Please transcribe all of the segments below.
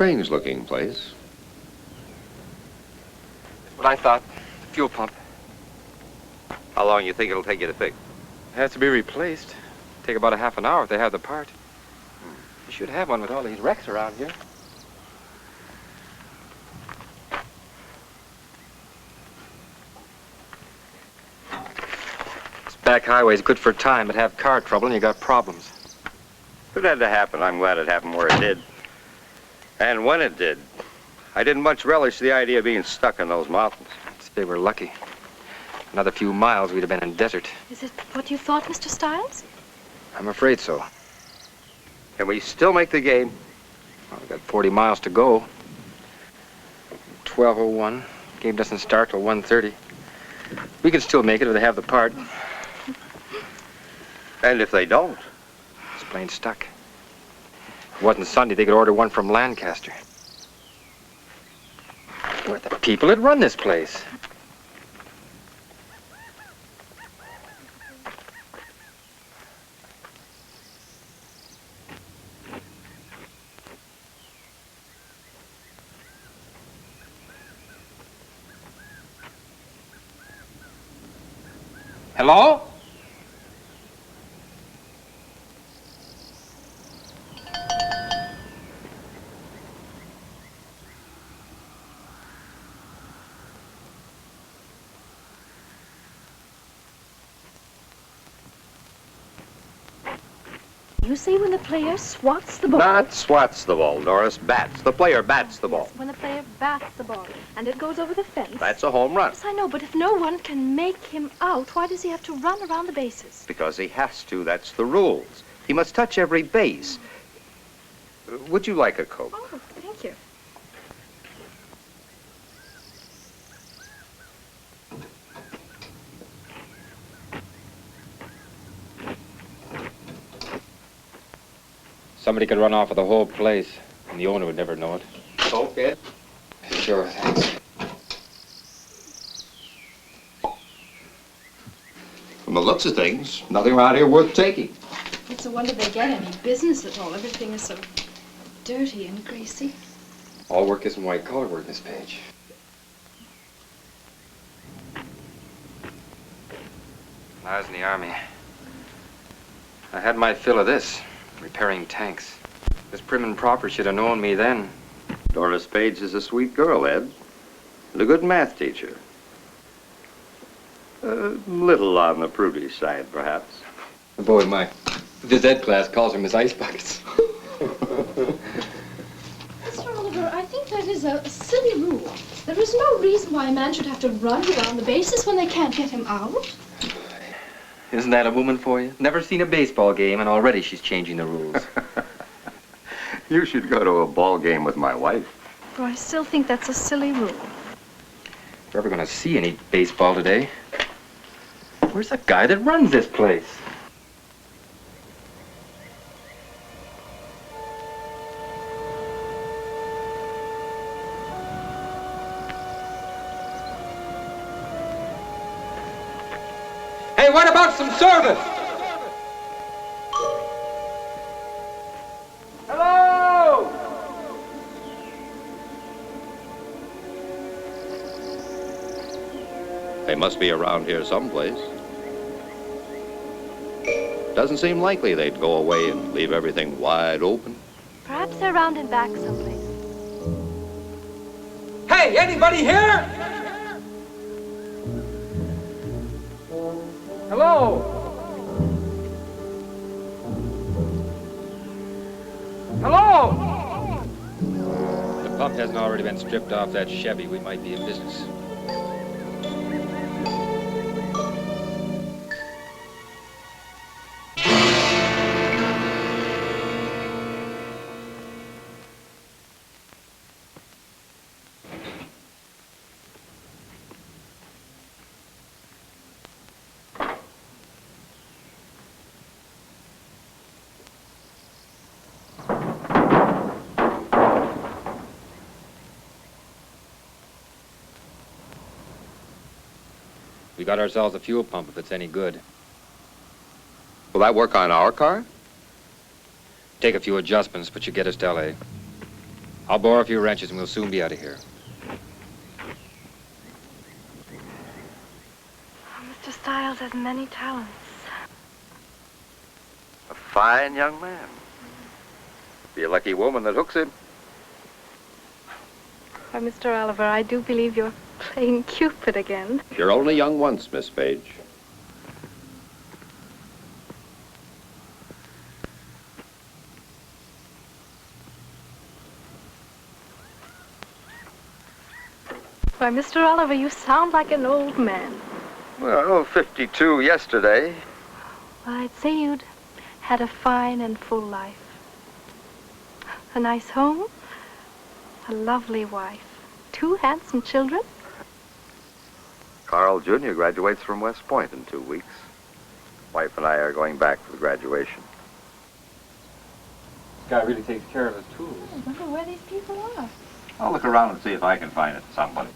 Strange-looking place. What I thought. Fuel pump. How long you think it'll take you to fix? It has to be replaced. Take about a half an hour if they have the part. You should have one with all these wrecks around here. This back highway's good for time, but have car trouble and you got problems. If it had to happen, I'm glad it happened where it did. And when it did. I didn't much relish the idea of being stuck in those mountains. They were lucky. Another few miles, we'd have been in desert. Is it what you thought, Mr. Stiles? I'm afraid so. Can we still make the game? Well, we've got 40 miles to go. 12:01. Game doesn't start till 1:30. We can still make it if they have the part. And if they don't? It's plain stuck. If it wasn't Sunday, they could order one from Lancaster. We're the people that run this place. Hello? You say when the player swats the ball. Not swats the ball, Doris. Bats. The player bats the ball. Yes, when the player bats the ball and it goes over the fence. That's a home run. Yes, I know, but if no one can make him out, why does he have to run around the bases? Because he has to. That's the rules. He must touch every base. Would you like a Coke? Oh, thank you. Somebody could run off with the whole place, and the owner would never know it. Okay. Sure, thanks. From the looks of things, nothing around here worth taking. It's a wonder they get any business at all. Everything is so dirty and greasy. All work isn't white-collar work, Miss Page. When I was in the Army, I had my fill of this. Repairing tanks. This prim and proper should have known me then. Doris Page is a sweet girl, Ed. And a good math teacher. A little on the prudish side, perhaps. Boy, my phys ed class calls them his ice buckets. Mr. Oliver, I think that is a silly rule. There is no reason why a man should have to run around the bases when they can't get him out. Isn't that a woman for you? Never seen a baseball game, and already she's changing the rules. You should go to a ball game with my wife. Oh, I still think that's a silly rule. If we're ever going to see any baseball today, where's the guy that runs this place? Hey, what about some service? Hello? They must be around here someplace. Doesn't seem likely they'd go away and leave everything wide open. Perhaps they're round and back someplace. Hey, anybody here? Hello? Hello? If the pump hasn't already been stripped off that Chevy, we might be in business. We got ourselves a fuel pump if it's any good. Will that work on our car? Take a few adjustments, but you get us to L.A. I'll borrow a few wrenches and we'll soon be out of here. Mr. Stiles has many talents. A fine young man. Be a lucky woman that hooks him. Why, Mr. Oliver, I do believe you're playing Cupid again. You're only young once, Miss Page. Why, Mr. Oliver, you sound like an old man. Well, 52 yesterday. Well, I'd say you'd had a fine and full life. A nice home, a lovely wife, 2 handsome children. Carl Jr. graduates from West Point in 2 weeks. Wife and I are going back for the graduation. This guy really takes care of his tools. I wonder where these people are. I'll look around and see if I can find it, somebody.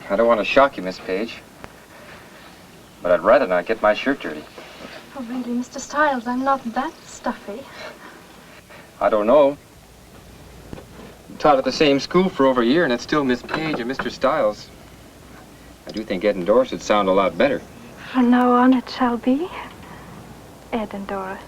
I don't want to shock you, Miss Page, but I'd rather not get my shirt dirty. Oh, really, Mr. Stiles, I'm not that stuffy. I don't know. I taught at the same school for over a year, and it's still Miss Page and Mr. Stiles. I do think Ed and Doris would sound a lot better. From now on, it shall be Ed and Doris.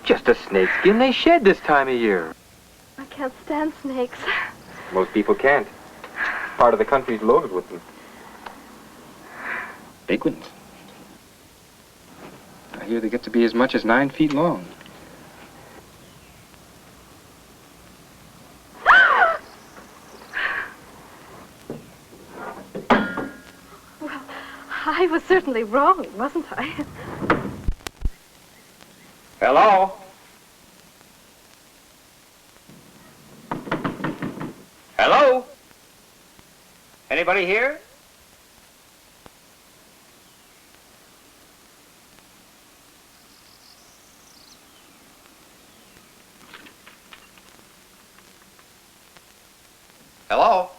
Just a snakeskin they shed this time of year. I can't stand snakes. Most people can't. Part of the country's loaded with them. Big ones. I hear they get to be as much as 9 feet long. Well, I was certainly wrong, wasn't I? Hello? Hello? Anybody here? Hello?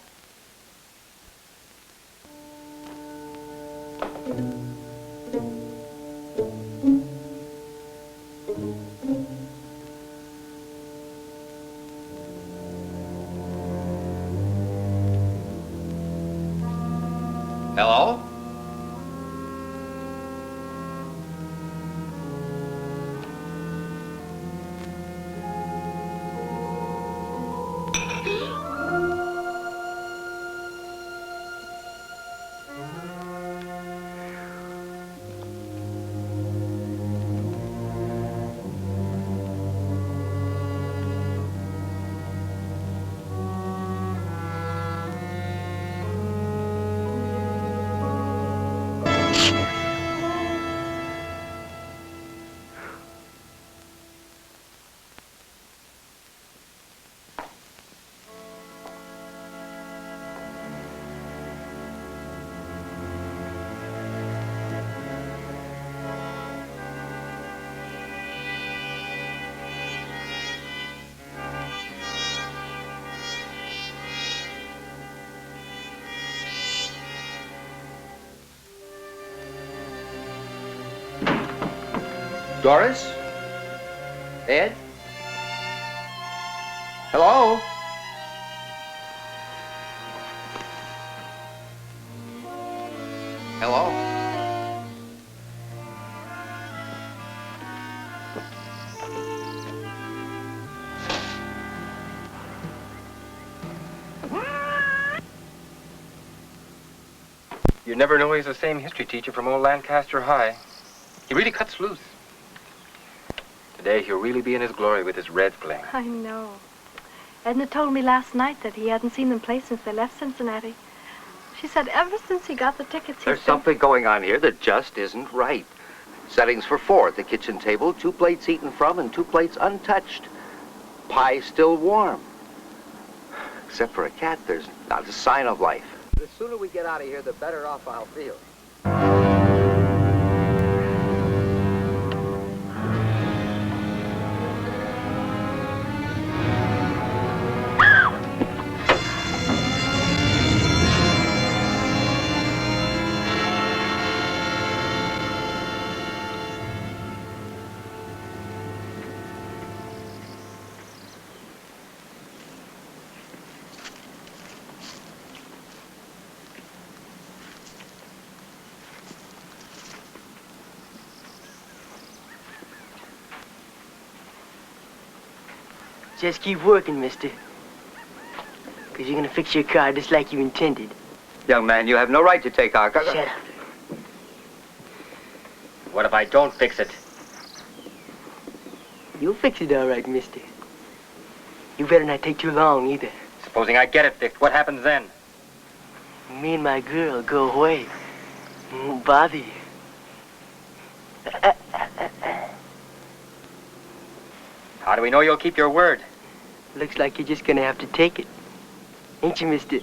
Hello? Doris? Ed? Hello? Hello? You never know he's the same history teacher from old Lancaster High. He really cuts loose. Today he'll really be in his glory with his red flame. I know. Edna told me last night that he hadn't seen them play since they left Cincinnati. She said ever since he got the tickets, There's something going on here that just isn't right. Settings for 4 at the kitchen table, 2 plates eaten from and 2 plates untouched. Pie still warm. Except for a cat, there's not a sign of life. The sooner we get out of here, the better off I'll feel. Just keep working, mister. Because you're going to fix your car just like you intended. Young man, you have no right to take our car. Shut up. What if I don't fix it? You'll fix it all right, mister. You better not take too long, either. Supposing I get it fixed, what happens then? Me and my girl go away. Won't bother you. How do we know you'll keep your word? Looks like you're just gonna have to take it. Ain't you, mister?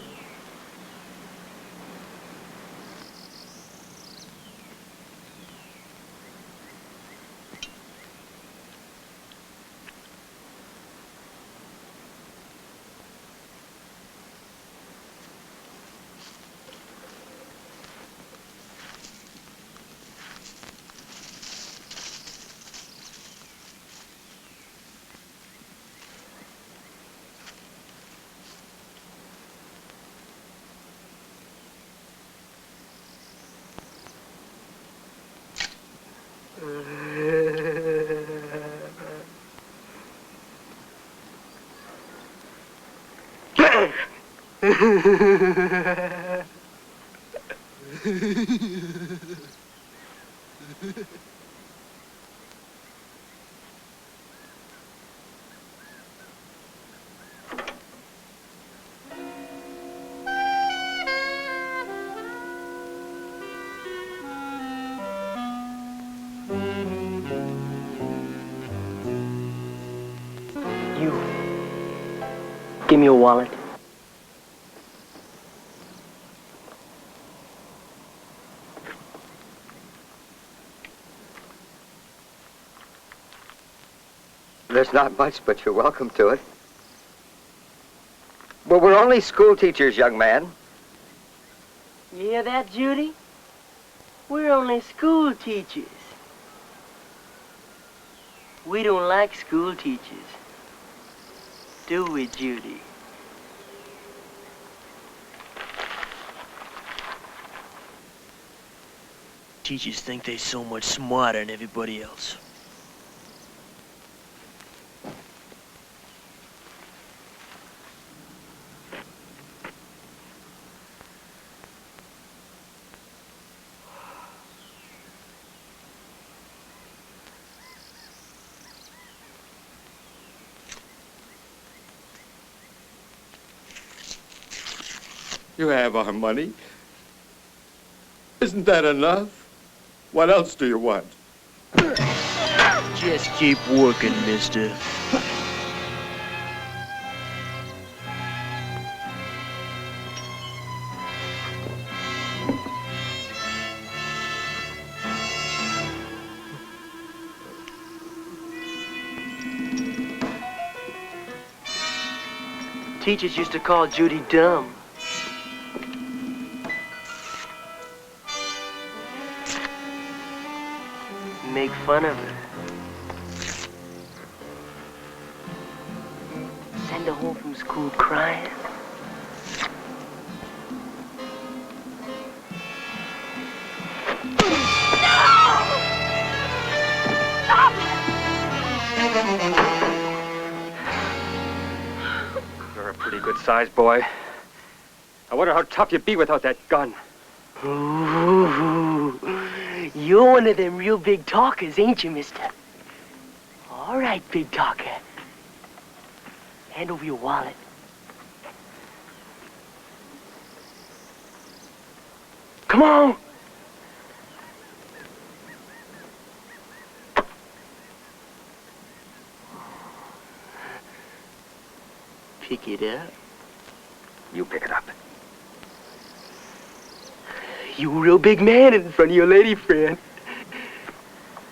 Give me your wallet. There's not much, but you're welcome to it. Well, we're only school teachers, young man. You hear that, Judy? We're only school teachers. We don't like school teachers. Do we, Judy? Teachers think they're so much smarter than everybody else. You have our money. Isn't that enough? What else do you want? Just keep working, mister. Teachers used to call Judy dumb. Make fun of her. Send her home from school crying. You're a pretty good sized boy. I wonder how tough you'd be without that gun. Ooh, you're one of them real big talkers, ain't you, mister? All right, big talker. Hand over your wallet. Come on! Pick it up. You pick it up. You a real big man in front of your lady friend.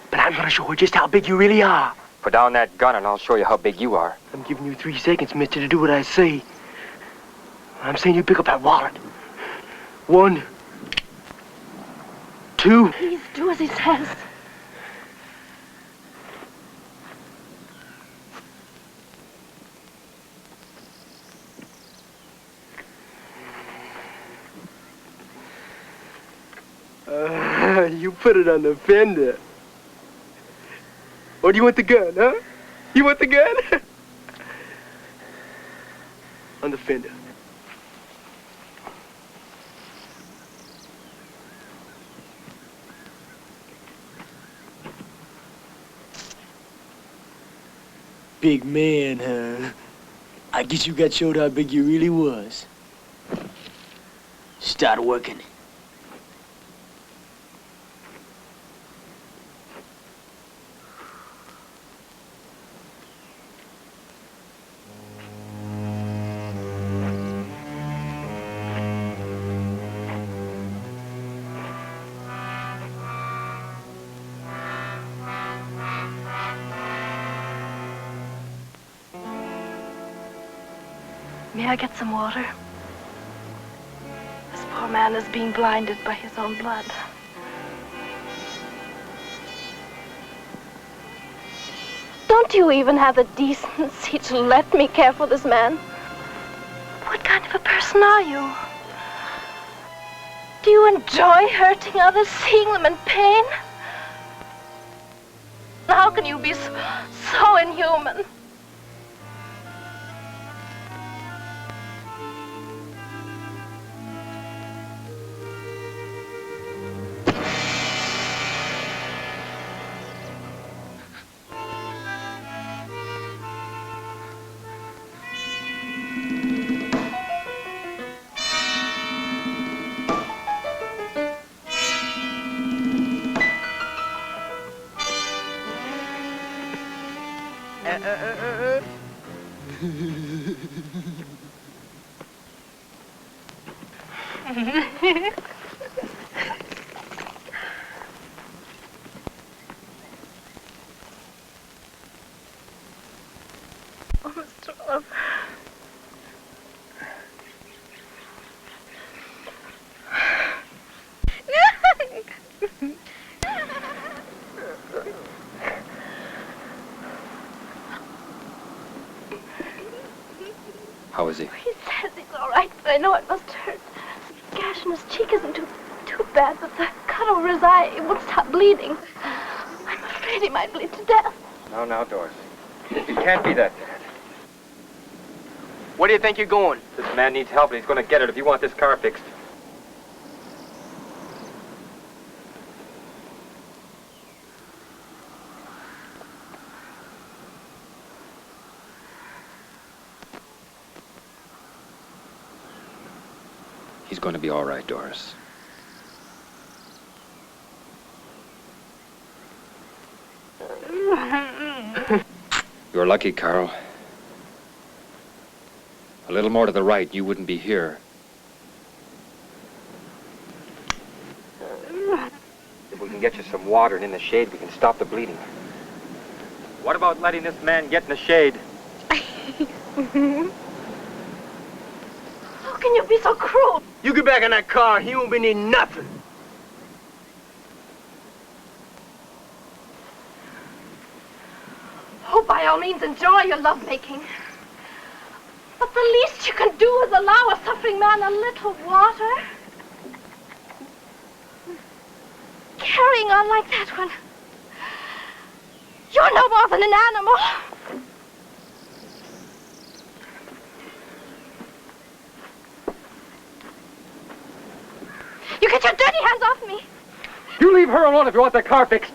But I'm gonna show her just how big you really are. Put down that gun and I'll show you how big you are. I'm giving you 3 seconds, mister, to do what I say. I'm saying you pick up that wallet. 1, 2. Please do as he says. You put it on the fender. Or do you want the gun, huh? You want the gun? on the fender. Big man, huh? I guess you got showed how big you really was. Start working. May I get some water? This poor man is being blinded by his own blood. Don't you even have the decency to let me care for this man? What kind of a person are you? Do you enjoy hurting others, seeing them in pain? How can you be so inhuman? Oh, Mr. Love. How is he? He says he's all right, but I know it must hurt. The gash in his cheek isn't too bad, but the cut over his eye, it won't stop bleeding. I'm afraid he might bleed to death. Now, Doris. It can't be that bad. Where do you think you're going? This man needs help, and he's going to get it if you want this car fixed. He's going to be all right, Doris. You're lucky, Carl. A little more to the right, you wouldn't be here. If we can get you some water and in the shade, we can stop the bleeding. What about letting this man get in the shade? How can you be so cruel? You get back in that car, he won't be needing nothing. Oh, by all means, enjoy your lovemaking. But the least you can do is allow a suffering man a little water. Carrying on like that when you're no more than an animal. You get your dirty hands off me. You leave her alone if you want the car fixed.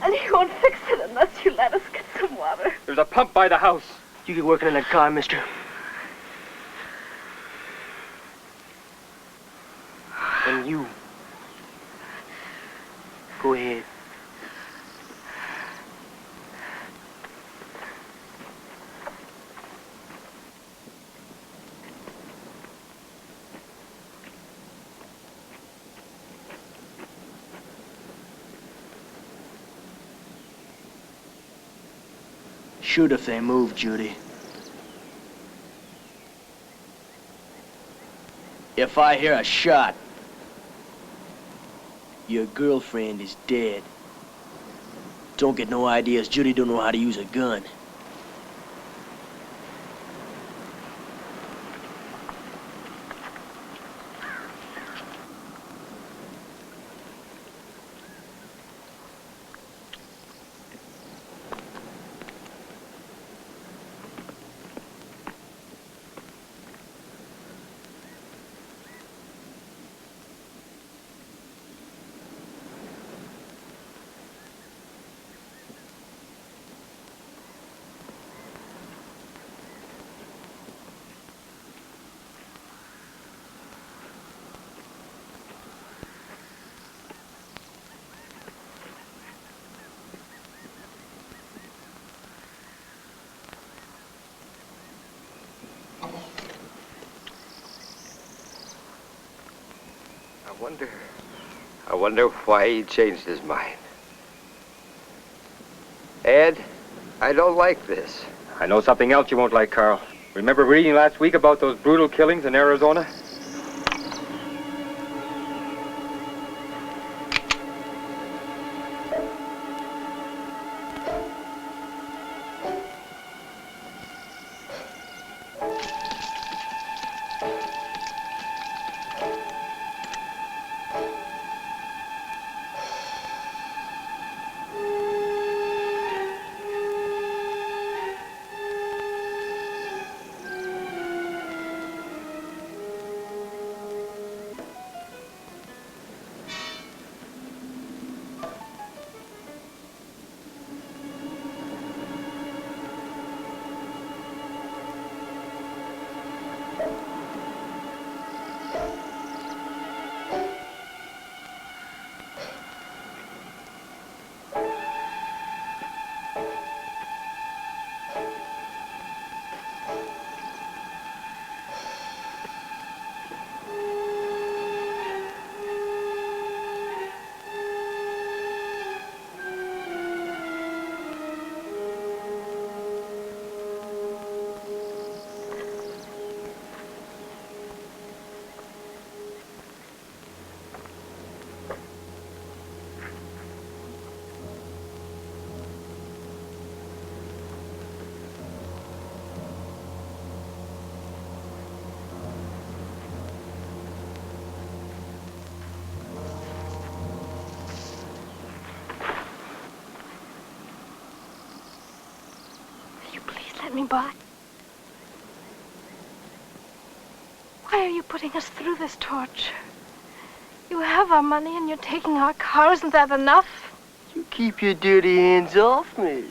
And he won't fix it unless you let us get some water. There's a pump by the house. You get working in that car, mister. And you. Go ahead. Shoot if they move, Judy. If I hear a shot, your girlfriend is dead. Don't get no ideas. Judy don't know how to use a gun. I wonder why he changed his mind. Ed, I don't like this. I know something else you won't like, Carl. Remember reading last week about those brutal killings in Arizona? Let me by. Why are you putting us through this torture? You have our money and you're taking our car. Isn't that enough? You keep your dirty hands off me.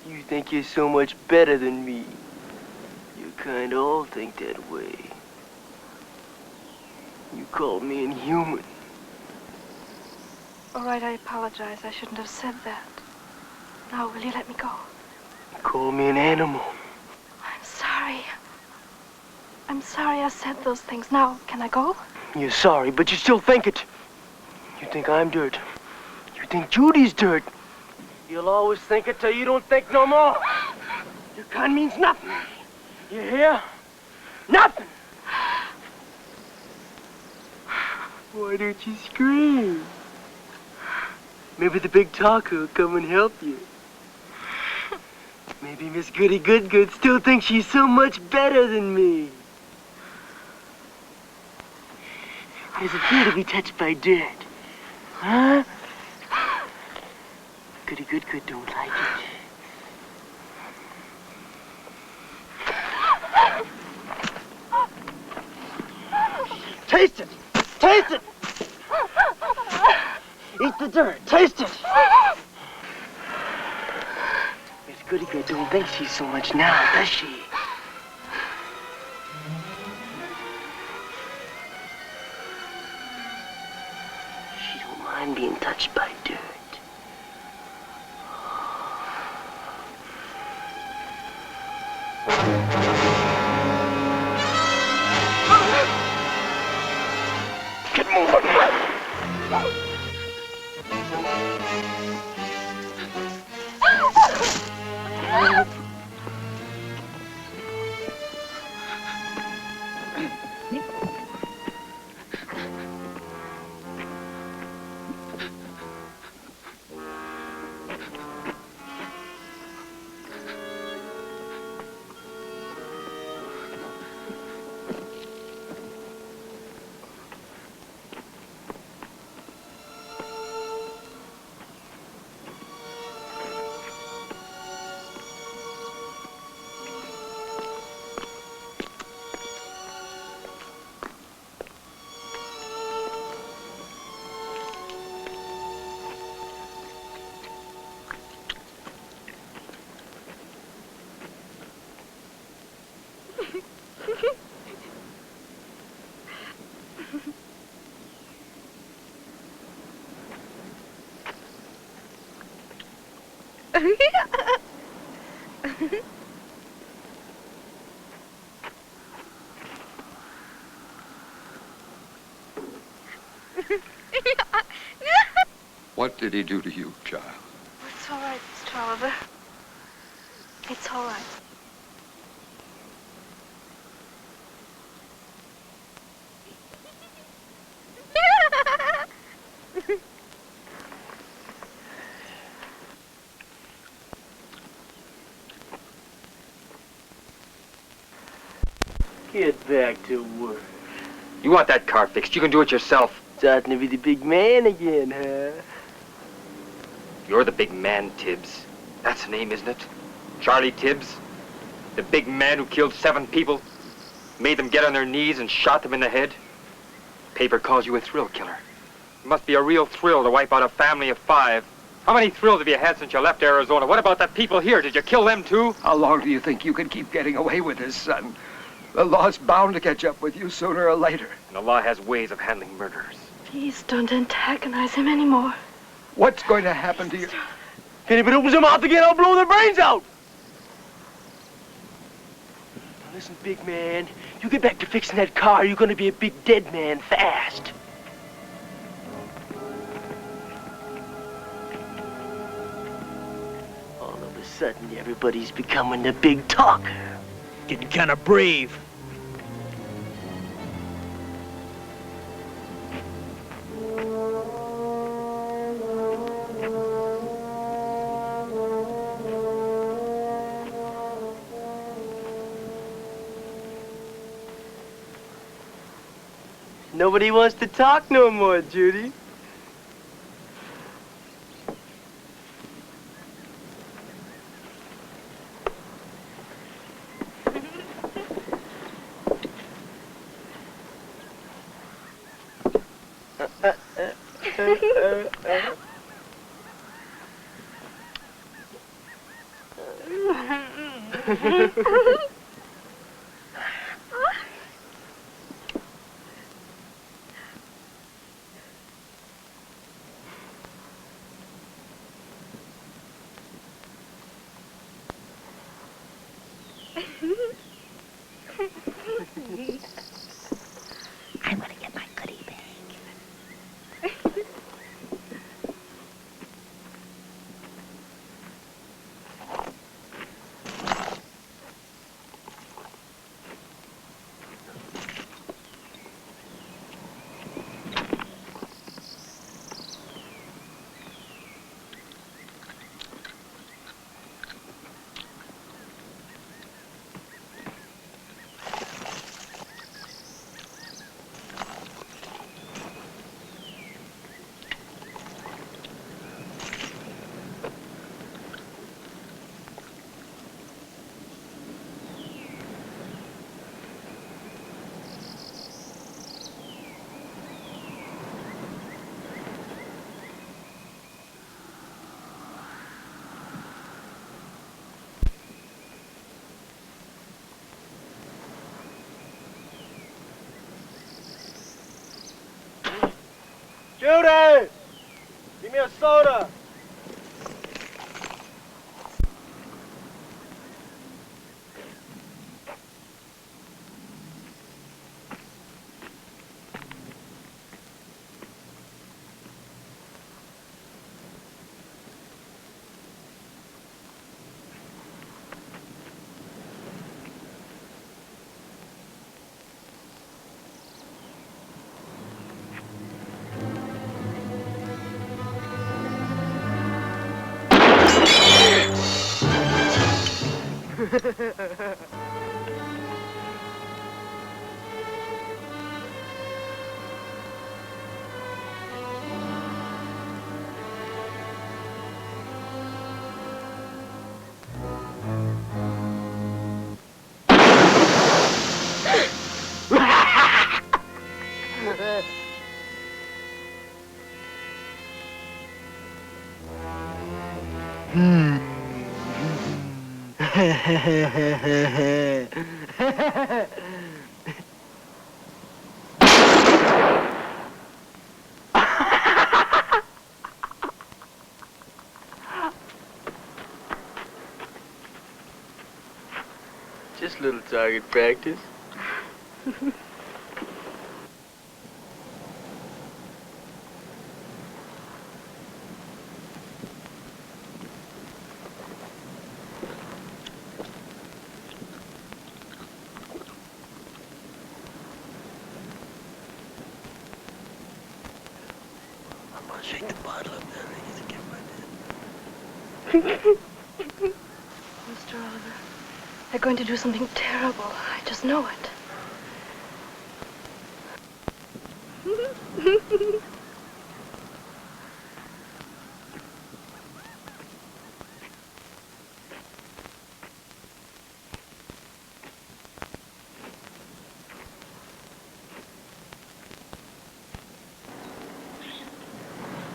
You think you're so much better than me. You kind of all think that way. You called me inhuman. All right, I apologize. I shouldn't have said that. Now, will you let me go? Call me an animal. I'm sorry. I'm sorry I said those things. Now, can I go? You're sorry, but you still think it. You think I'm dirt. You think Judy's dirt. You'll always think it till you don't think no more. Your kind means nothing. You hear? Nothing. Why don't you scream? Maybe the big talker will come and help you. Maybe Miss Goody Good still thinks she's so much better than me. How does it feel to be touched by dirt? Huh? Goody Good don't like it. Taste it! Taste it! Eat the dirt. Taste it! Goody Good don't think she's so much now, does she? She don't mind being touched by dirt. Get moving! did he do to you, child? It's all right, Mr. Oliver. It's all right. Get back to work. You want that car fixed, you can do it yourself. Starting to be the big man again, huh? You're the big man, Tibbs. That's the name, isn't it? Charlie Tibbs? The big man who killed 7 people? Made them get on their knees and shot them in the head? Paper calls you a thrill killer. It must be a real thrill to wipe out a family of 5. How many thrills have you had since you left Arizona? What about the people here? Did you kill them too? How long do you think you can keep getting away with this, son? The law's bound to catch up with you sooner or later. And the law has ways of handling murderers. Please don't antagonize him anymore. What's going to happen to you? If anybody opens their mouth again, I'll blow their brains out! Now listen, big man, you get back to fixing that car, you're gonna be a big dead man fast. All of a sudden, everybody's becoming the big talker. Getting kind of brave. Nobody wants to talk no more, Judy. I'm gonna get my goodie bag. Judy! Give me a soda! Just a little target practice. Mr. Oliver, they're going to do something terrible. I just know it.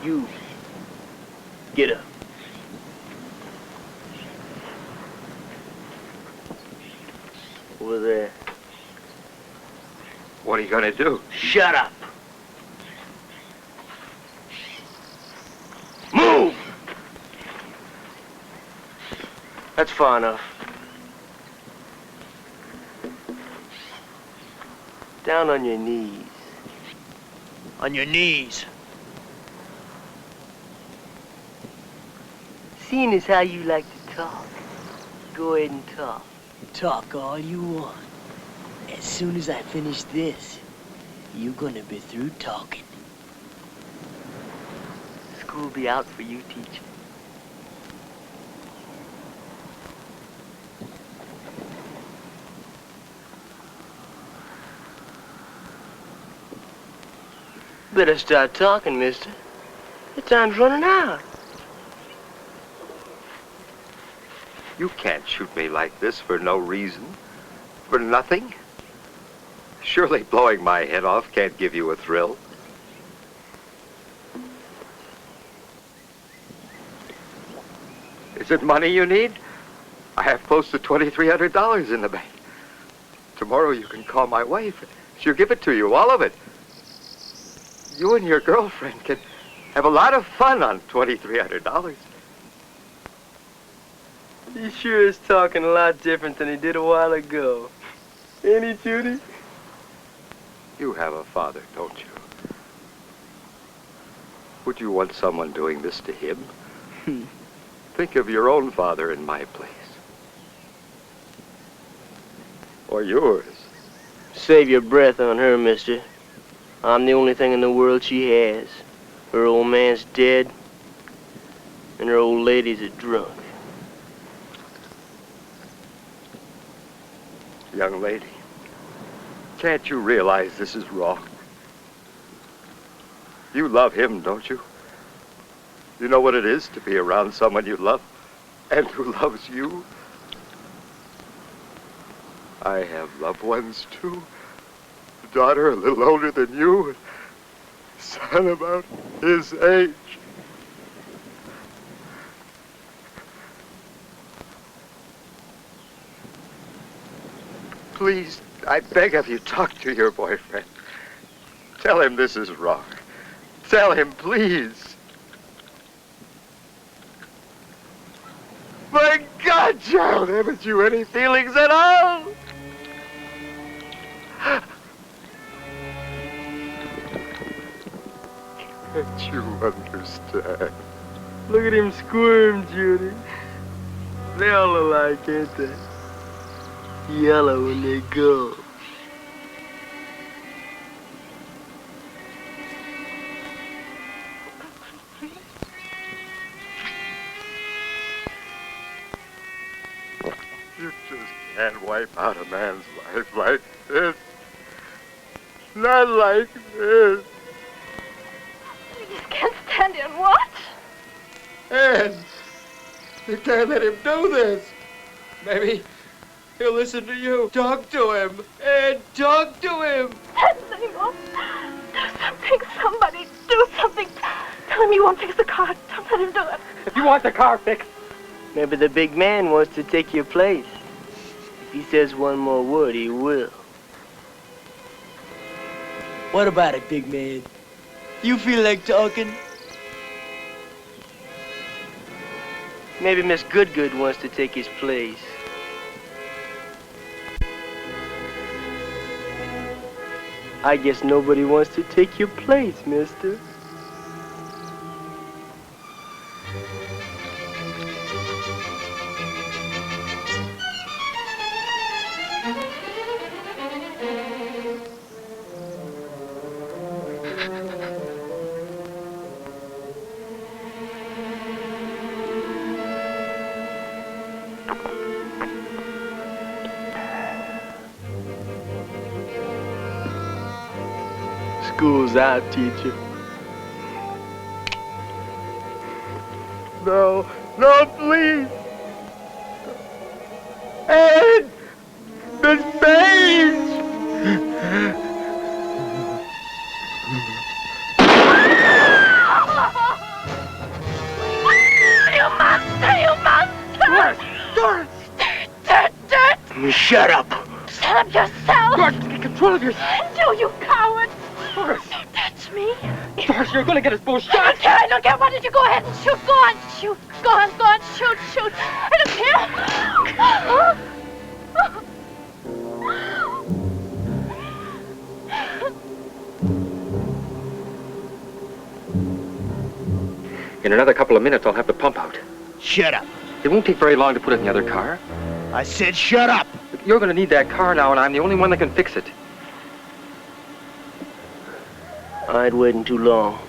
You, get up. Over there. What are you gonna do? Shut up. Move! That's far enough. Down on your knees. On your knees. Seeing as how you like to talk, go ahead and talk. Talk all you want. As soon as I finish this, you're gonna be through talking. School be out for you, teacher. Better start talking, mister. The time's running out. You can't shoot me like this for no reason. For nothing. Surely blowing my head off can't give you a thrill. Is it money you need? I have close to $2,300 in the bank. Tomorrow you can call my wife. She'll give it to you, all of it. You and your girlfriend can have a lot of fun on $2,300. He sure is talking a lot different than he did a while ago. Ain't he, Judy? You have a father, don't you? Would you want someone doing this to him? Think of your own father in my place. Or yours. Save your breath on her, mister. I'm the only thing in the world she has. Her old man's dead, and her old lady's a drunk. Young lady, can't you realize this is wrong? You love him, don't you? You know what it is to be around someone you love and who loves you? I have loved ones, too. A daughter a little older than you, and a son about his age. Please, I beg of you, talk to your boyfriend. Tell him this is wrong. Tell him, please. My God, child, haven't you any feelings at all? Can't you understand? Look at him squirm, Judy. They all alike, ain't they? Yellow when they go. You just can't wipe out a man's life like this. Not like this. You just can't stand here and watch. Ed, you can't let him do this. Maybe he'll listen to you. Talk to him. Ed, talk to him. That's anymore. Do something, somebody. Do something. Tell him you won't fix the car. Don't let him do it. If you want the car fixed, Maybe the big man wants to take your place. If he says one more word, he will. What about it, big man? You feel like talking? Maybe Miss Goodgood wants to take his place. I guess nobody wants to take your place, mister. School's out, teacher. No, no, please. Ed! Miss Page! You monster! You monster! Doris! Dirt! Shut up! Shut up yourself! Doris, get control of yourself! No, you coward! Doris! Don't touch me! Doris, you're gonna get us both shot! I don't care! Why don't you go ahead and shoot? Go on, shoot! Go on, shoot! I don't care! In another couple of minutes, I'll have the pump out. Shut up. It won't take very long to put it in the other car. I said shut up. You're going to need that car now, and I'm the only one that can fix it. I ain't waiting too long.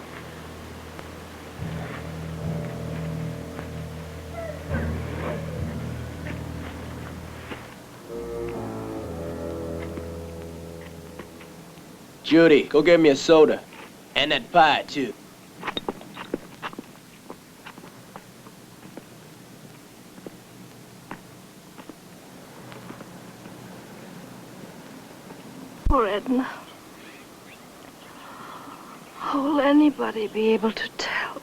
Judy, go get me a soda. And that pie, too. Poor Edna. How will anybody be able to tell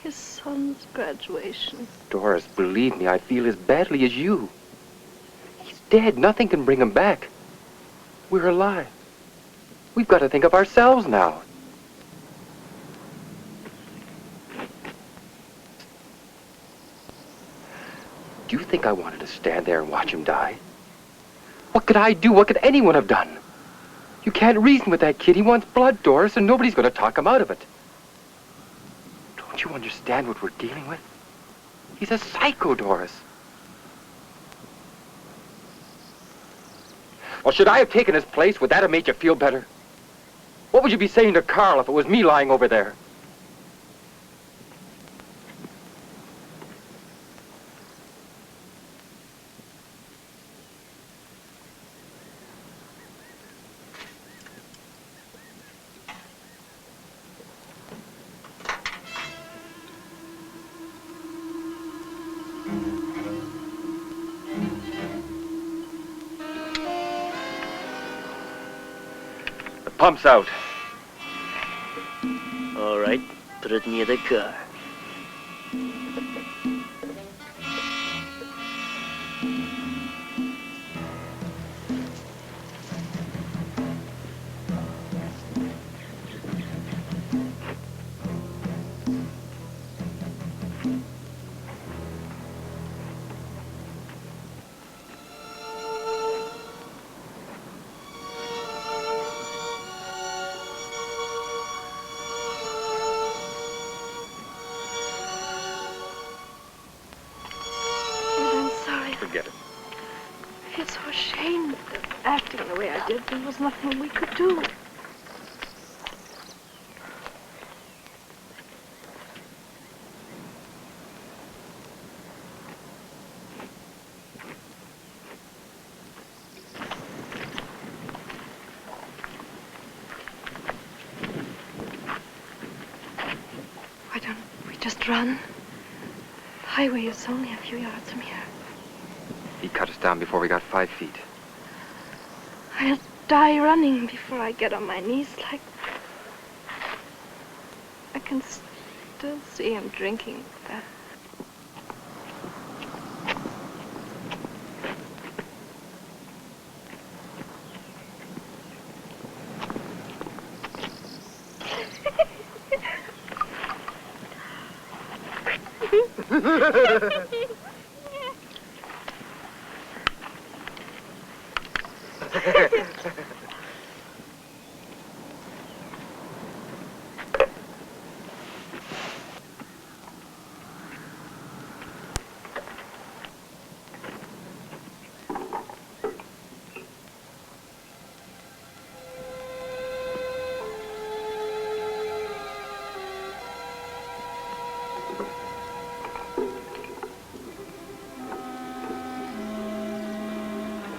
his son's graduation? Doris, believe me, I feel as badly as you. He's dead. Nothing can bring him back. We're alive. We've got to think of ourselves now. Do you think I wanted to stand there and watch him die? What could I do? What could anyone have done? You can't reason with that kid. He wants blood, Doris, and nobody's going to talk him out of it. Don't you understand what we're dealing with? He's a psycho, Doris. Well, should I have taken his place? Would that have made you feel better? What would you be saying to Carl if it was me lying over there? Pump's out. All right, put it near the car. Forget it. I feel so ashamed of acting the way I did. There was nothing we could do. Why don't we just run? The highway is only a few yards from here. He cut us down before we got 5 feet. I'll die running before I get on my knees like... I can still see him drinking that.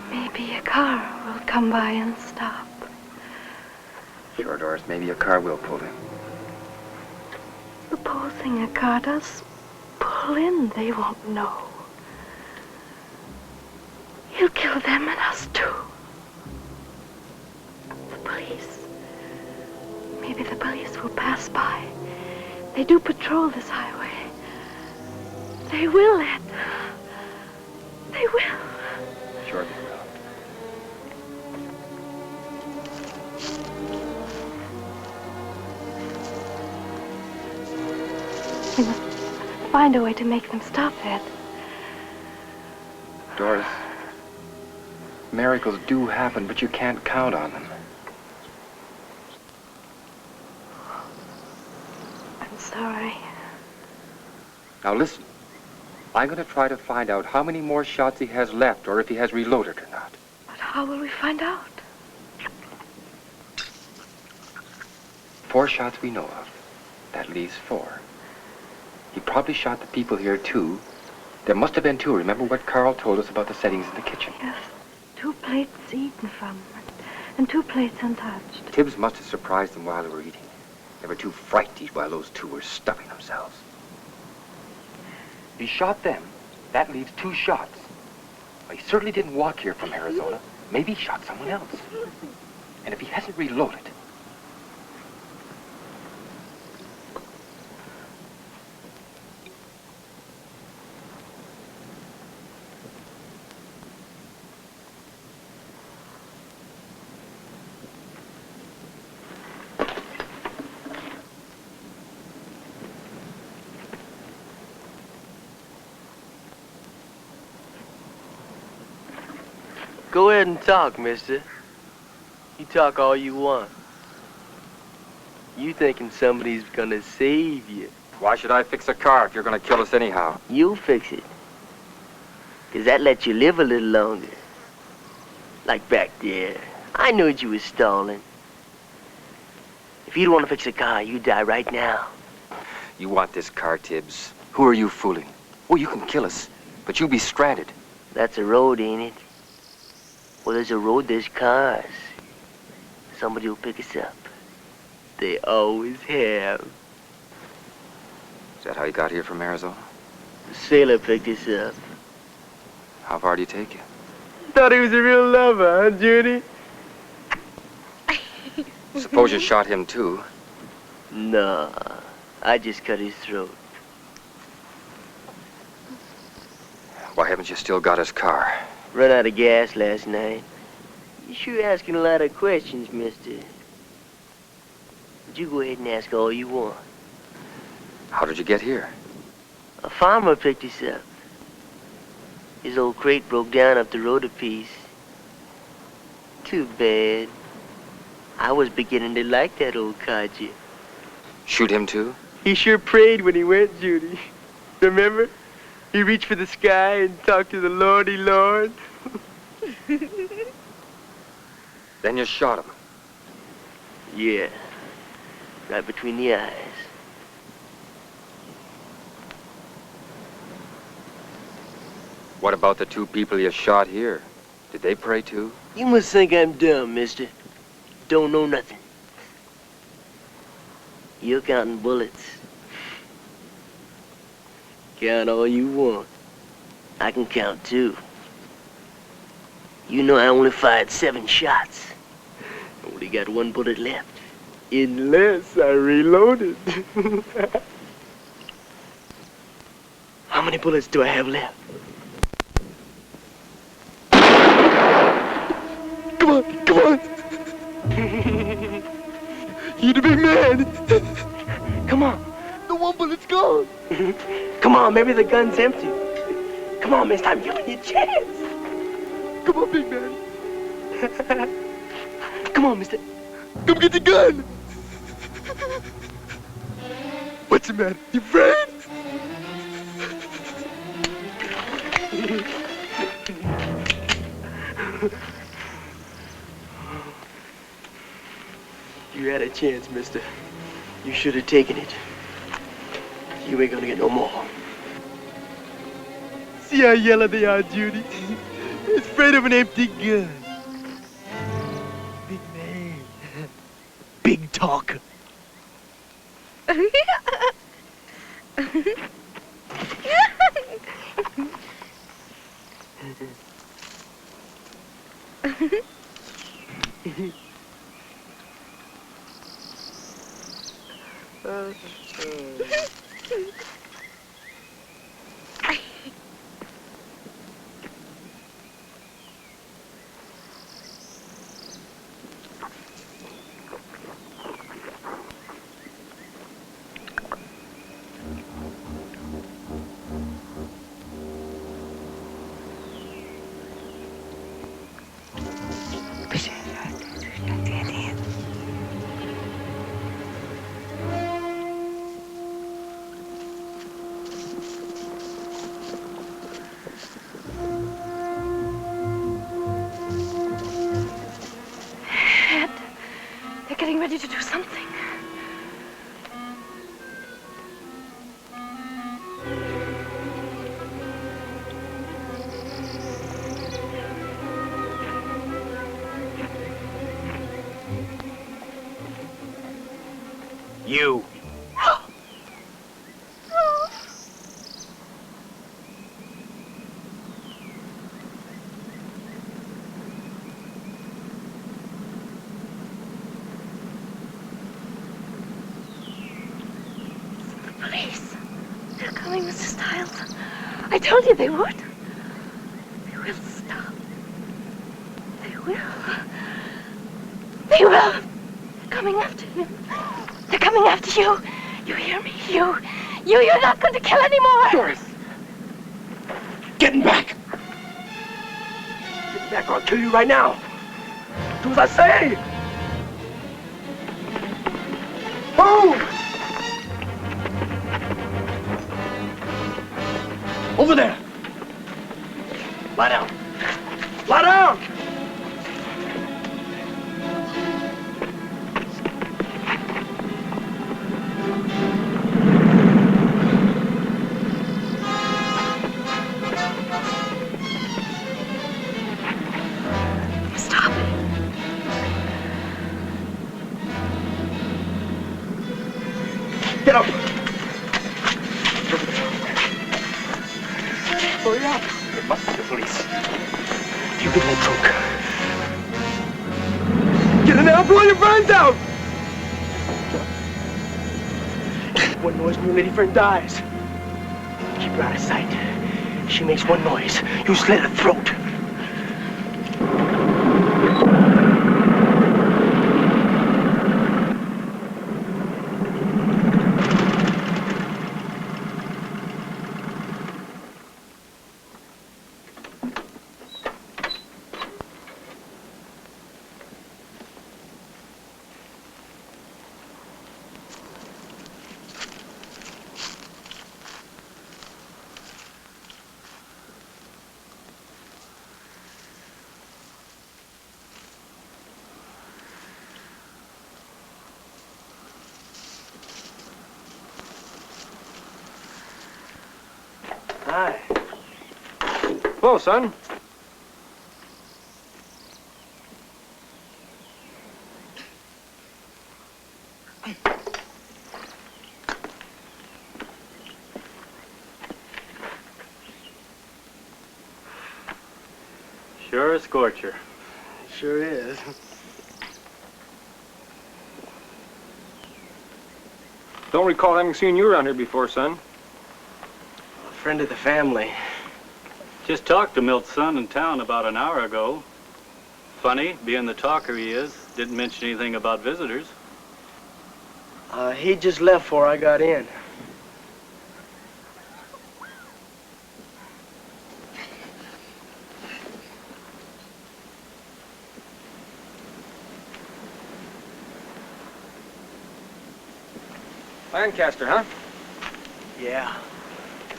Maybe a car will come by and stop. Doris. Maybe a car will pull him. Supposing a car does pull in, they won't know. He'll kill them and us too. The police. Maybe the police will pass by. They do patrol this highway. They will, Ed. They will. Sure they will. We must find a way to make them stop, Ed. Doris, miracles do happen, but you can't count on them. I'm sorry. Now listen. I'm going to try to find out how many more shots he has left, or if he has reloaded or not. But how will we find out? 4 shots we know of. That leaves 4. He probably shot the people here, too. There must have been 2. Remember what Carl told us about the settings in the kitchen? Yes. 2 plates eaten from, and 2 plates untouched. Tibbs must have surprised them while they were eating. They were too frightened to eat while those 2 were stuffing themselves. He shot them. That leaves 2 shots. Well, he certainly didn't walk here from Arizona. Maybe he shot someone else. And if he hasn't reloaded... Go ahead and talk, mister. You talk all you want. You thinking somebody's gonna save you. Why should I fix a car if you're gonna kill us anyhow? You'll fix it. 'Cause that lets you live a little longer. Like back there. I knew you was stalling. If you'd want to fix a car, you'd die right now. You want this car, Tibbs. Who are you fooling? Oh, you can kill us, but you'll be stranded. That's a road, ain't it? Well, there's a road, there's cars. Somebody will pick us up. They always have. Is that how you got here from Arizona? The sailor picked us up. How far do you take you? Thought he was a real lover, huh, Judy? Suppose you shot him, too. Nah, I just cut his throat. Why haven't you still got his car? Run out of gas last night. You sure asking a lot of questions, mister. But you go ahead and ask all you want. How did you get here? A farmer picked us up. His old crate broke down up the road a piece. Too bad. I was beginning to like that old codger. Shoot him, too? He sure prayed when he went, Judy. Remember? He reached for the sky and talked to the Lordy Lord. Then you shot him. Yeah. Right between the eyes. What about the 2 people you shot here? Did they pray, too? You must think I'm dumb, mister. Don't know nothing. You're counting bullets. Count all you want. I can count, too. You know I only fired 7 shots. Only got 1 bullet left. Unless I reloaded. How many bullets do I have left? Come on, come on. You're the big man. Come on. The 1 bullet's gone. Come on, maybe the gun's empty. Come on, mister, I'm giving you a chance. Come on, big man. Come on, mister. Come get the gun. What's the matter? You afraid? You had a chance, mister. You should have taken it. You ain't gonna get no more. See how yellow they are, Judy? It's afraid of an empty gun. Big man. Big talk. Getting ready to do something. You. Mr. Stiles. I told you they would. They will stop. They will. They will. They're coming after him. They're coming after you. You hear me? You're not going to kill anymore. Doris. Getting back. Get back or I'll kill you right now. Do as I say. Move! Over there. Lie down. Lie down! Stop it. Get up. Hurry up. It must be the police. You get in that trunk. Get in there, I'll blow your brains out! One noise and your lady friend dies. Keep her out of sight. If she makes one noise, you slit her throat. Hi. Hello, son. Sure a scorcher. Sure is. Don't recall having seen you around here before, son. A friend of the family. Just talked to Milt's son in town about an hour ago. Funny, being the talker he is, didn't mention anything about visitors. He just left before I got in. Lancaster, huh? Yeah.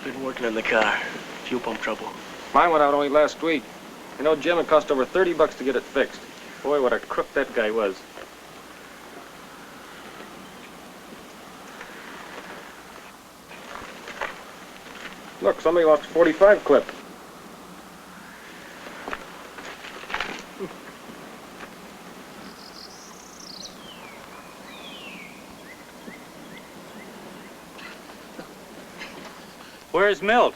Been working on the car. Fuel pump trouble. Mine went out only last week. You know, Jim, it cost over $30 to get it fixed. Boy, what a crook that guy was. Look, somebody lost a 45 clip. Where's Milt?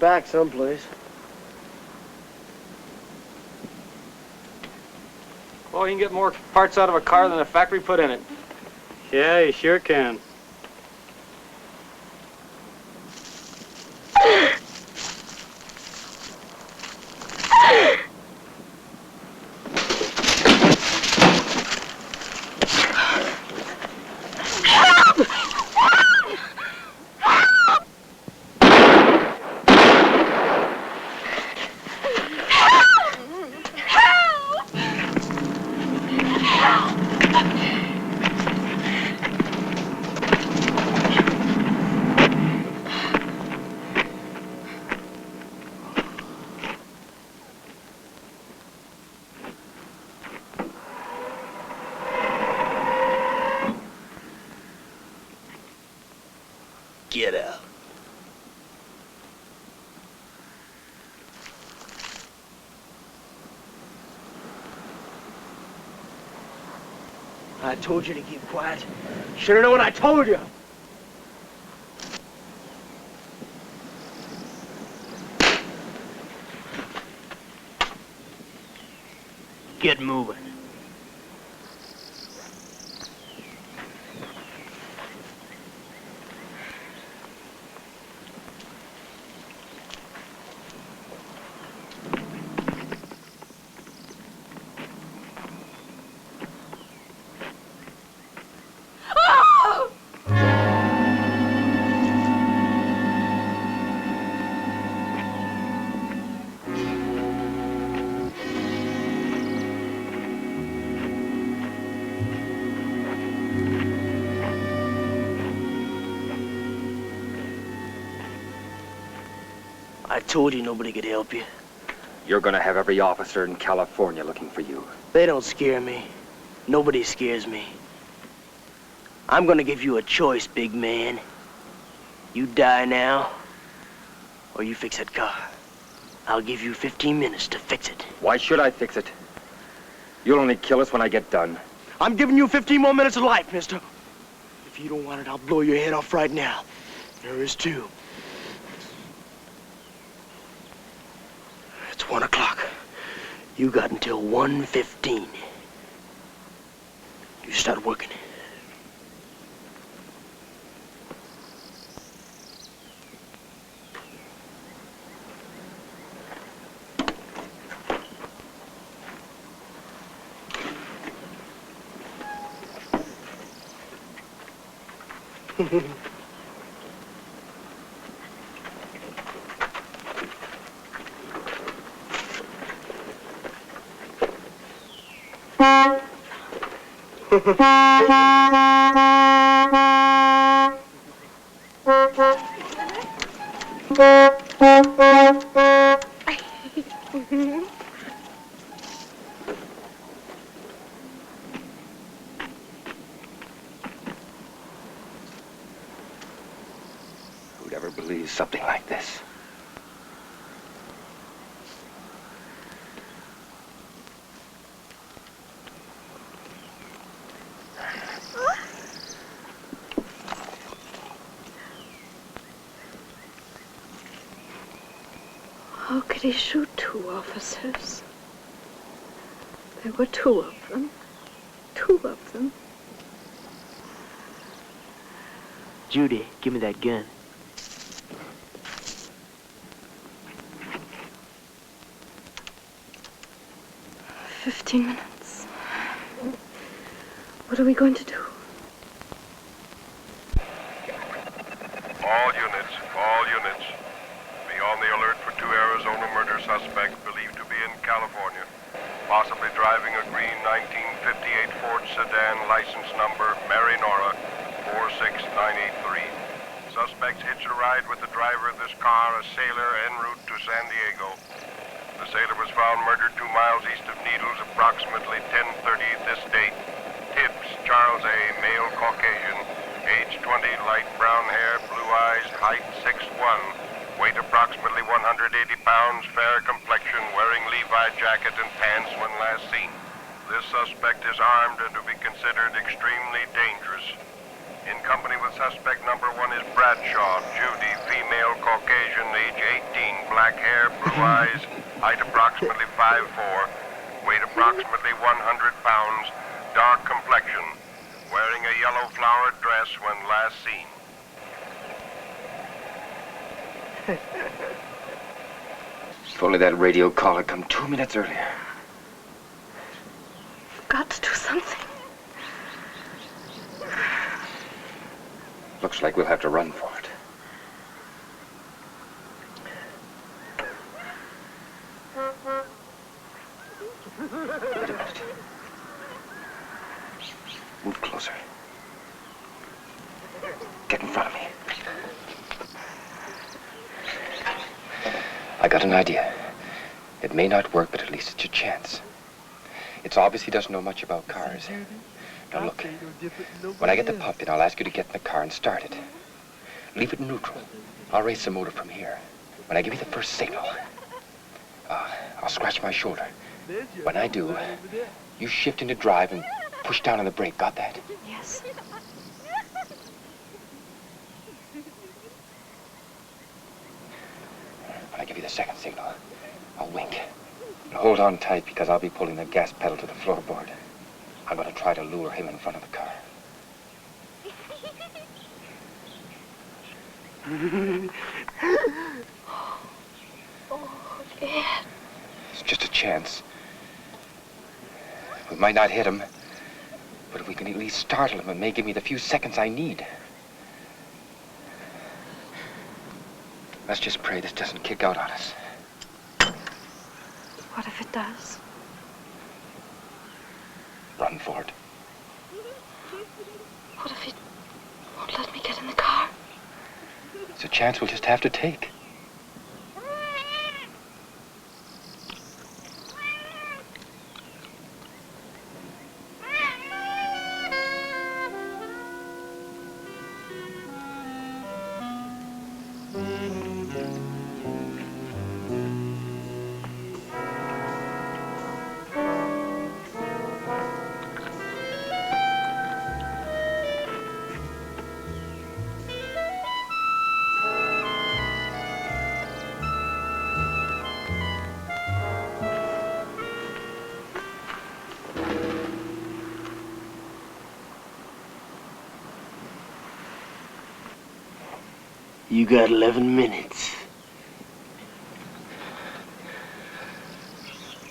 Back someplace. Well, you can get more parts out of a car than the factory put in it. Yeah, you sure can. Get out. I told you to keep quiet. Should have known what I told you. Get moving. I told you nobody could help you. You're gonna have every officer in California looking for you. They don't scare me. Nobody scares me. I'm gonna give you a choice, big man. You die now, or you fix that car. I'll give you 15 minutes to fix it. Why should I fix it? You'll only kill us when I get done. I'm giving you 15 more minutes of life, mister. If you don't want it, I'll blow your head off right now. There is two. It's 1 o'clock. You got until 1:15. You start working. Who'd ever believe something like this? How could he shoot two officers? There were two of them. Two of them. Judy, give me that gun. "15 minutes. What are we going to do?" All units. Be on the alert for two Arizona murder suspects believed to be in California. Possibly driving a green 1958 Ford sedan, license number Mary Nora 46983. Suspects hitched a ride with the driver of this car, a sailor en route to San Diego. The sailor was found murdered 2 miles east of Needles, approximately 10:30 this date. Tibbs, Charles A., male Caucasian, age 20, light brown hair, blue eyes, height 6'1", weight approximately 180 pounds, fair complexion, wearing Levi jacket and pants when last seen. This suspect is armed and to be considered extremely dangerous. In company with suspect number 1 is Bradshaw, Judy, female, Caucasian, age 18, black hair, blue eyes, height approximately 5'4", weight approximately 100 pounds, dark complexion, wearing a yellow flowered dress when last seen. If only that radio call had come 2 minutes earlier. You've got to do something. Looks like we'll have to run for it. Wait a minute. Move closer. Get in front of me. I got an idea. It may not work, but at least it's a chance. It's obvious he doesn't know much about cars. Now look, when I get the pump in, I'll ask you to get in the car and start it. Leave it in neutral. I'll race the motor from here. When I give you the first signal, I'll scratch my shoulder. When I do, you shift into drive and push down on the brake. Got that? Yes. When I give you the second signal, I'll wink. And hold on tight because I'll be pulling the gas pedal to the floorboard. I'm going to try to lure him in front of the car. Oh, Ed. It's just a chance. We might not hit him, but if we can at least startle him, it may give me the few seconds I need. Let's just pray this doesn't kick out on us. What if it does? Run for it. What if it won't let me get in the car? It's a chance we'll just have to take. You got 11 minutes.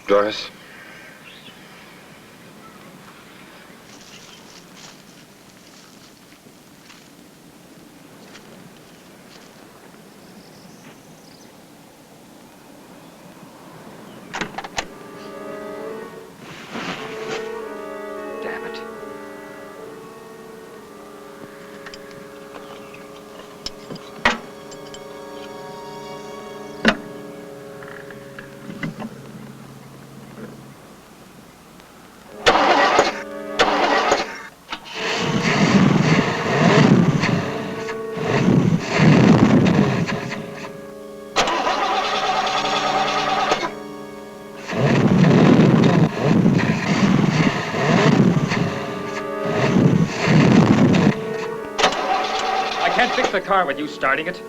Doris? Damn it. The car with you starting it.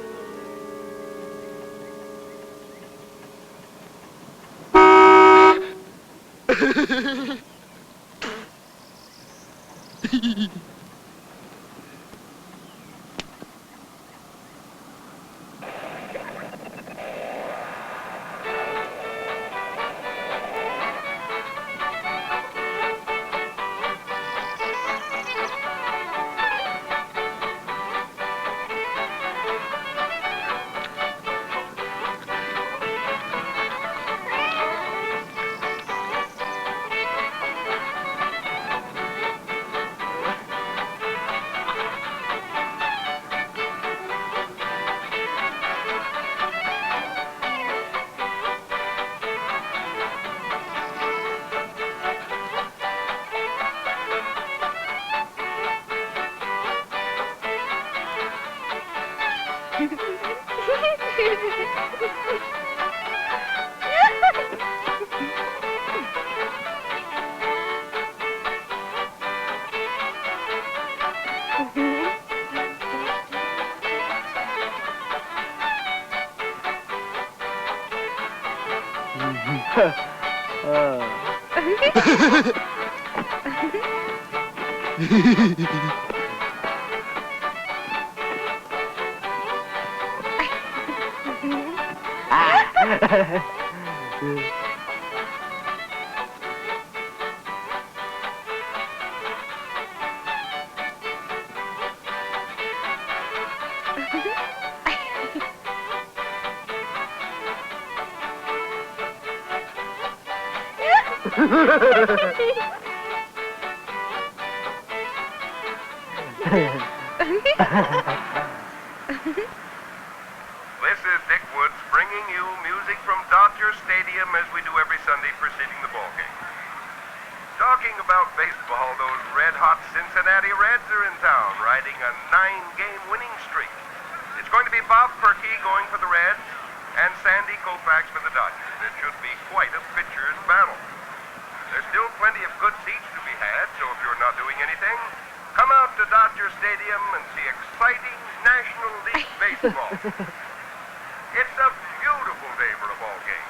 This is Dick Woods bringing you music from Dodger Stadium as we do every Sunday preceding the ball game. Talking about baseball, those red-hot Cincinnati Reds are in town, riding a 9-game winning streak. It's going to be Bob Perkey going for the Reds and Sandy Koufax for the Dodgers. It should be quite a pitcher's battle. There's still plenty of good seats to be had, so if you're not doing anything, come out to Dodger Stadium and see exciting National League baseball. It's a beautiful day for a ball game.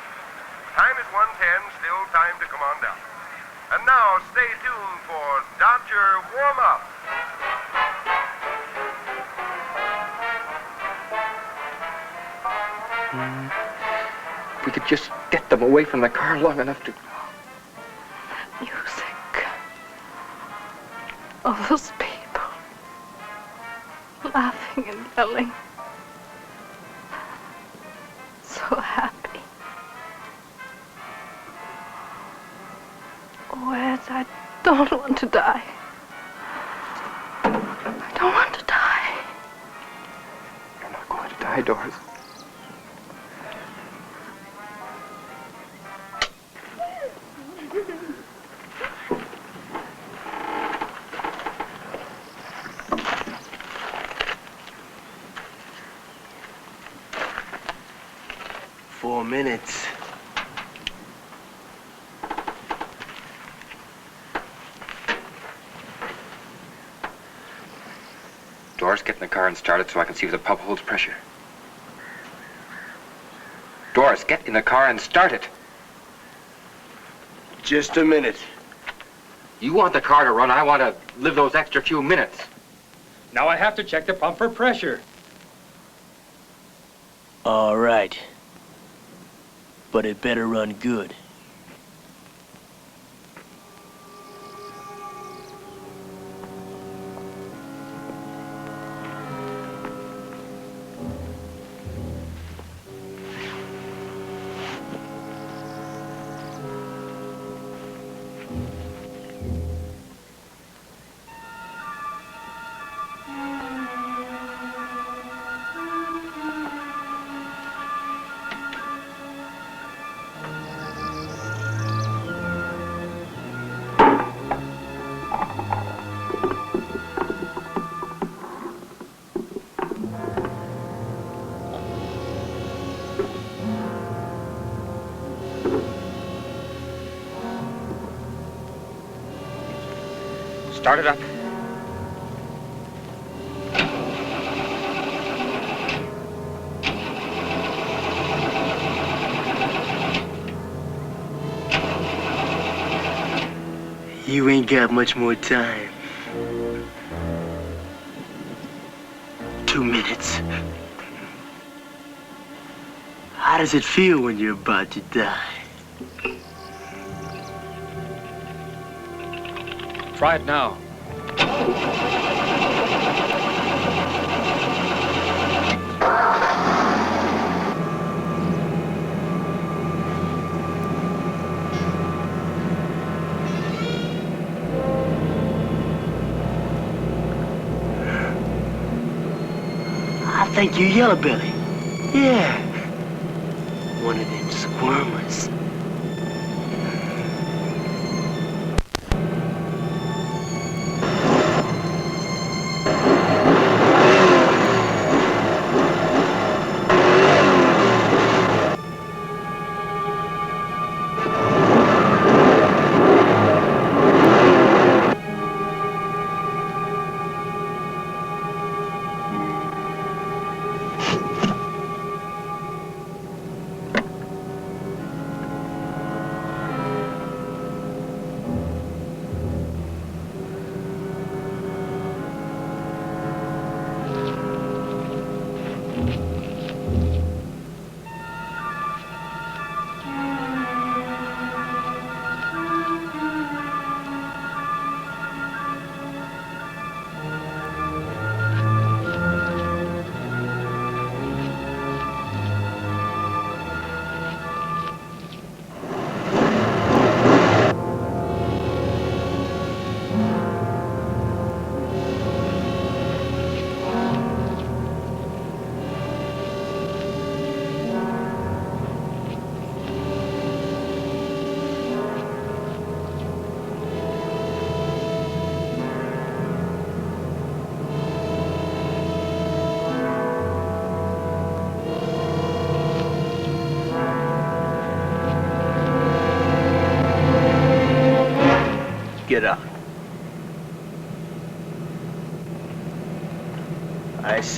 Time is 1:10, still time to come on down. And now, stay tuned for Dodger Warm-Up. If we could just get them away from the car long enough to... Music. All those people. Laughing and yelling. So happy. Oh, Ed, I don't want to die. I don't want to die. You're not going to die, Doris. Minutes. Doris, get in the car and start it so I can see if the pump holds pressure. Doris, get in the car and start it. Just a minute. You want the car to run, I want to live those extra few minutes. Now I have to check the pump for pressure. All right. But it better run good. Start it up. You ain't got much more time. 2 minutes. How does it feel when you're about to die? Try it now. I think you yellow belly. Yeah. One of them squirmers.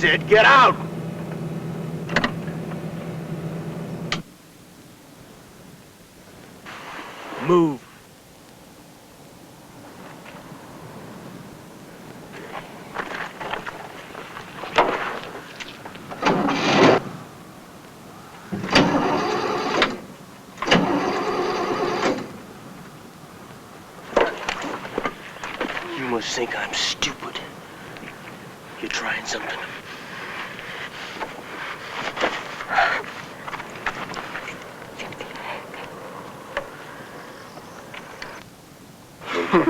said get out! Move. You must think I'm stupid. You're trying something. You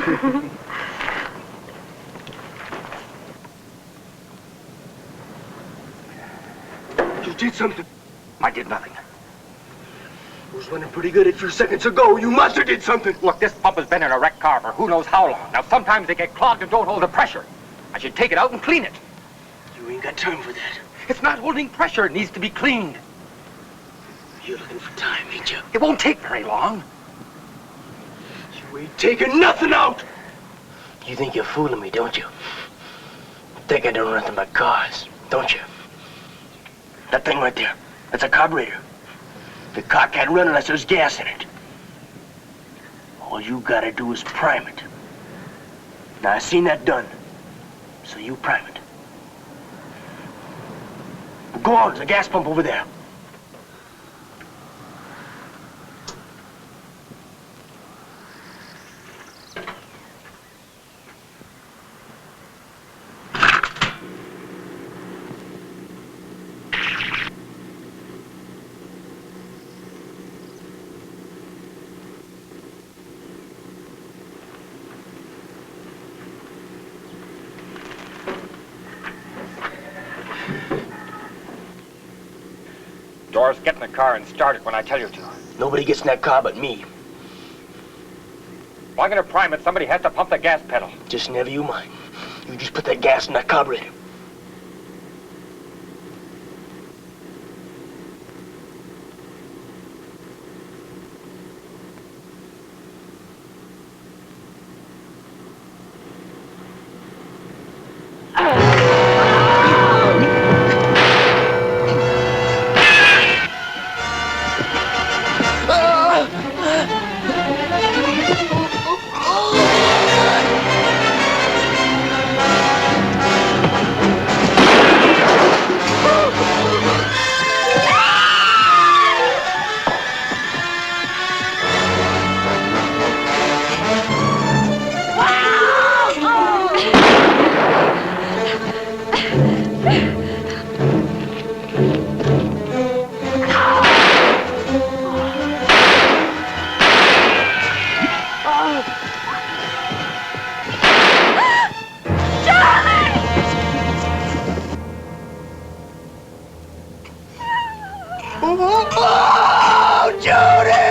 did something. I did nothing. It was running pretty good a few seconds ago. You must have did something. Look, this pump has been in a wrecked car for who knows how long. Now, sometimes they get clogged and don't hold the pressure. I should take it out and clean it. You ain't got time for that. It's not holding pressure. It needs to be cleaned. You're looking for time, ain't you? It won't take very long. You ain't taking nothing out. You think you're fooling me, don't you? Think I don't know nothing about cars, don't you? That thing right there, that's a carburetor. The car can't run unless there's gas in it. All you gotta do is prime it. Now, I seen that done, so you prime it. Go on, there's a gas pump over there. Doris, get in the car and start it when I tell you to. Nobody gets in that car but me. If I'm going to prime it, somebody has to pump the gas pedal. Just never you mind. You just put that gas in that carburetor. Oh, Judy!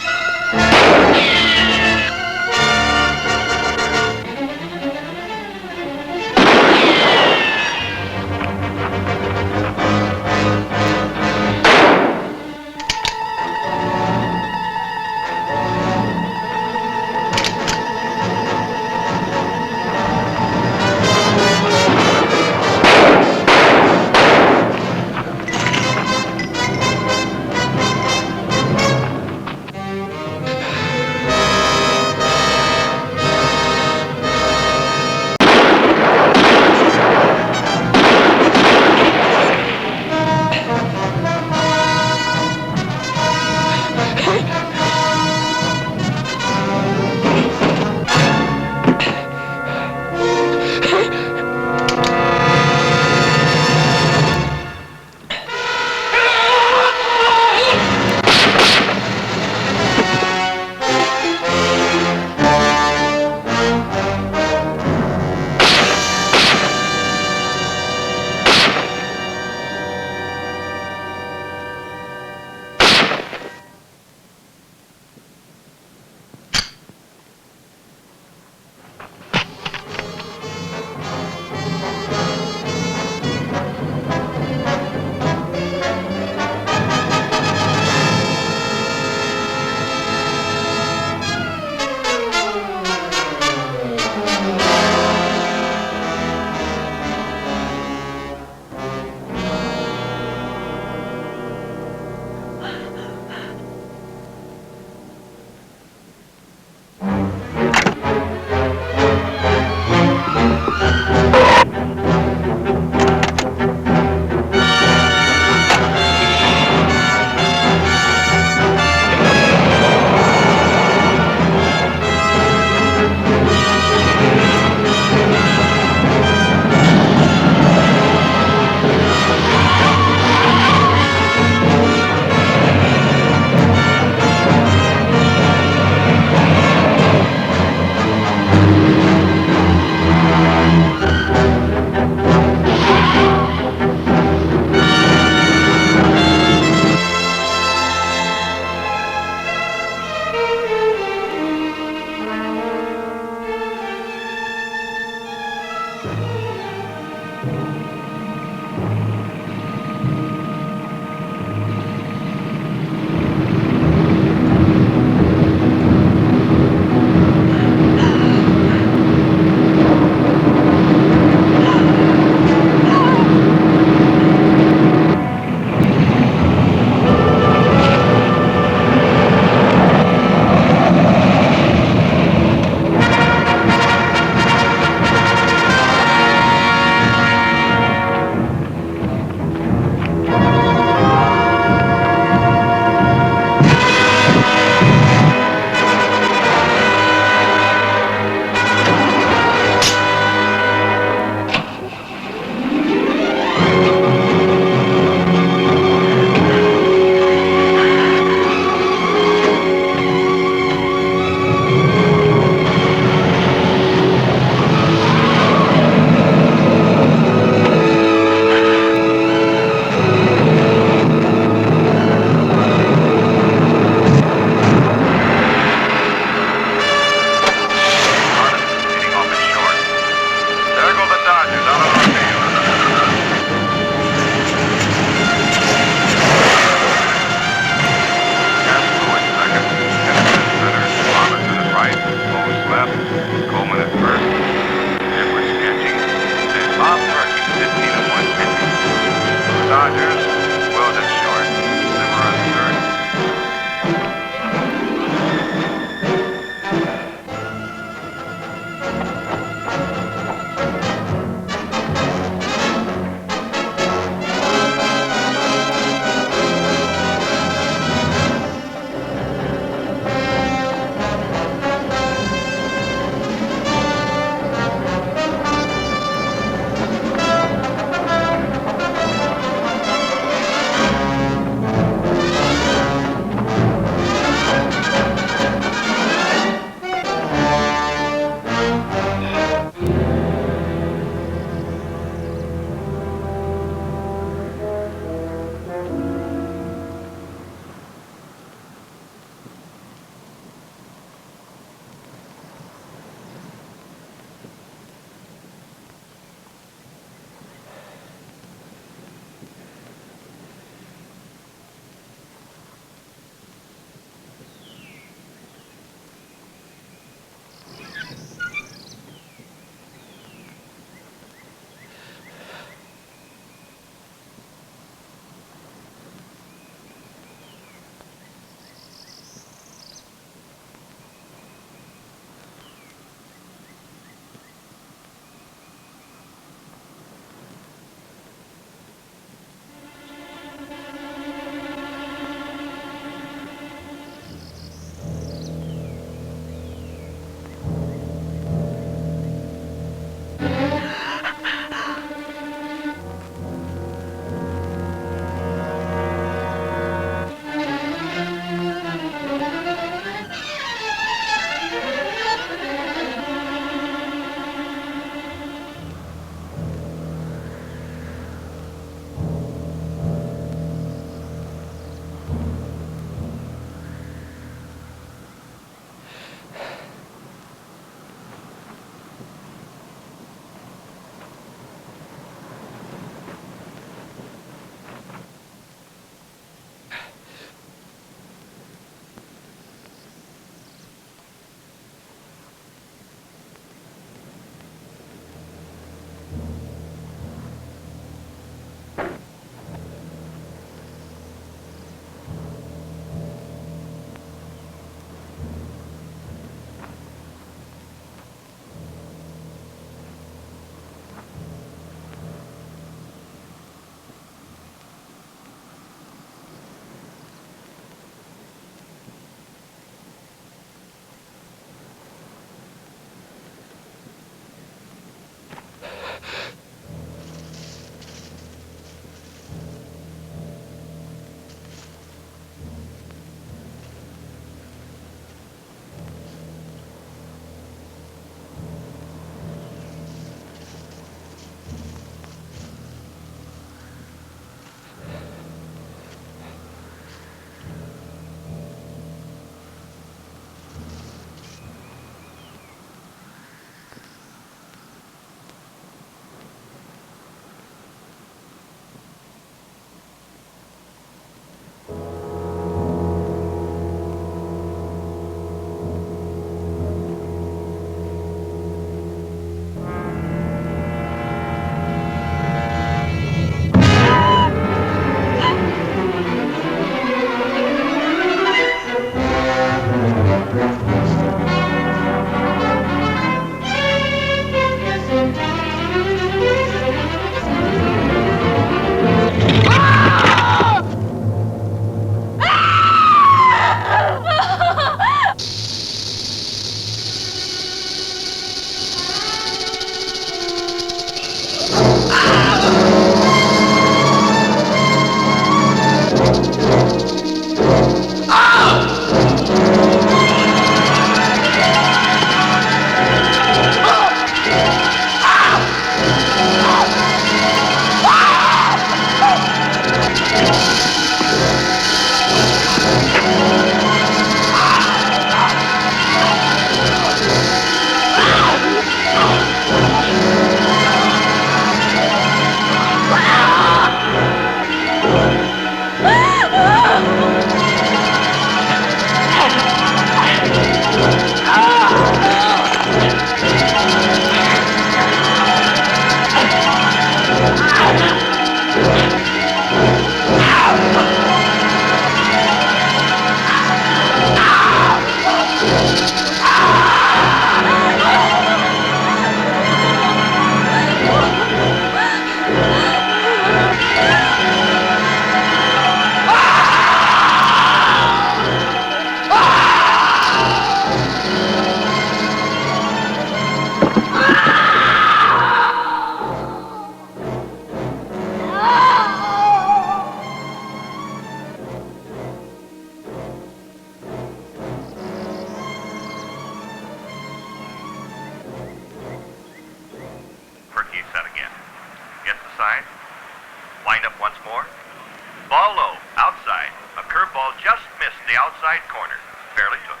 right corner. Fairly took.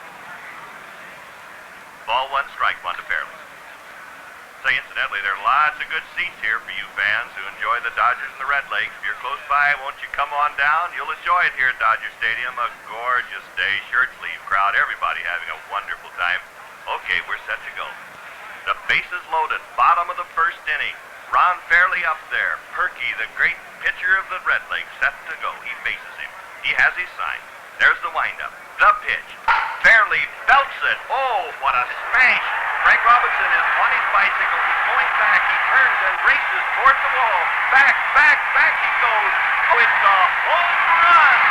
Ball one, strike one to Fairly. Say, incidentally, there are lots of good seats here for you fans who enjoy the Dodgers and the Red Lakes. If you're close by, won't you come on down? You'll enjoy it here at Dodger Stadium. A gorgeous day, shirt sleeve crowd, everybody having a wonderful time. Okay, we're set to go. The bases loaded, bottom of the first inning. Ron Fairly up there. Perky, the great pitcher of the Red Lakes, set to go. He faces him. He has his sign. There's the windup. The pitch. Fairly belts it. Oh, what a smash. Frank Robinson is on his bicycle. He's going back. He turns and races toward the wall. Back he goes. Oh, it's a home run.